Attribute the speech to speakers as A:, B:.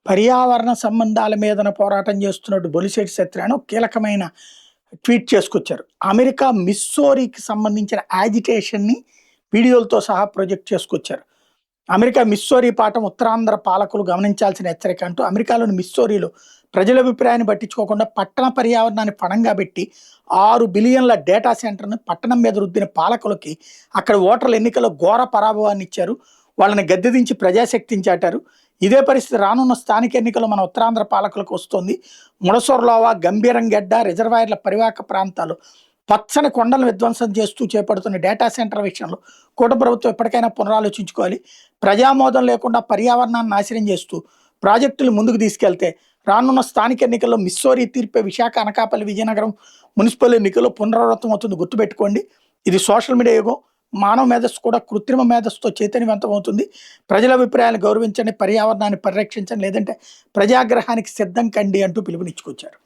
A: పర్యావరణ సంబంధాల మీదన పోరాటం చేస్తున్నట్టు బొలిశెట్టి సత్యనారాయణ ఒక కీలకమైన ట్వీట్ చేసుకొచ్చారు. అమెరికా మిస్సోరీకి సంబంధించిన యాజిటేషన్‌ని వీడియోలతో సహా ప్రొజెక్ట్ చేసుకొచ్చారు. అమెరికా మిస్సోరీ పాఠం ఉత్తరాంధ్ర పాలకులు గమనించాల్సిన హెచ్చరిక అంటూ అమెరికాలోని మిస్సోరీలో ప్రజల అభిప్రాయాన్ని పట్టించుకోకుండా పట్టణ పర్యావరణాన్ని పణంగా పెట్టి 6 బిలియన్ల డేటా సెంటర్‌ని పట్టణం మీద రుద్దిన పాలకులకి అక్కడ ఓటర్ల ఎన్నికల్లో ఘోర పరాభవాన్ని ఇచ్చారు. వాళ్ళని గద్దెదించి ప్రజాశక్తిని చాటారు. ఇదే పరిస్థితి రానున్న స్థానిక ఎన్నికల్లో మన ఉత్తరాంధ్ర పాలకులకు వస్తుంది. ముడసొర్లోవా, గంభీరంగెడ్డ రిజర్వాయర్ల పరివాహక ప్రాంతాలు పచ్చని కొండలను విధ్వంసం చేస్తూ చేపడుతున్న డేటా సెంటర్ విషయంలో కూటమి ప్రభుత్వం ఎప్పటికైనా పునరాలోచించుకోవాలి. ప్రజామోదం లేకుండా పర్యావరణాన్ని నాశనం చేస్తూ ప్రాజెక్టులు ముందుకు తీసుకెళ్తే రానున్న స్థానిక ఎన్నికల్లో మిస్సోరీ తీర్పే విశాఖ, అనకాపల్లి, విజయనగరం మున్సిపల్ ఎన్నికల్లో పునరావృతం అవుతుంది. గుర్తుపెట్టుకోండి. ఇది సోషల్ మీడియా యుగం. మానవ మేధస్సు కూడా కృత్రిమ మేధస్సుతో చైతన్యవంతం అవుతుంది. ప్రజల అభిప్రాయాన్ని గౌరవించండి, పర్యావరణాన్ని పరిరక్షించండి, లేదంటే ప్రజాగ్రహానికి సిద్ధం కండి అంటూ పిలుపునిచ్చుకొచ్చారు.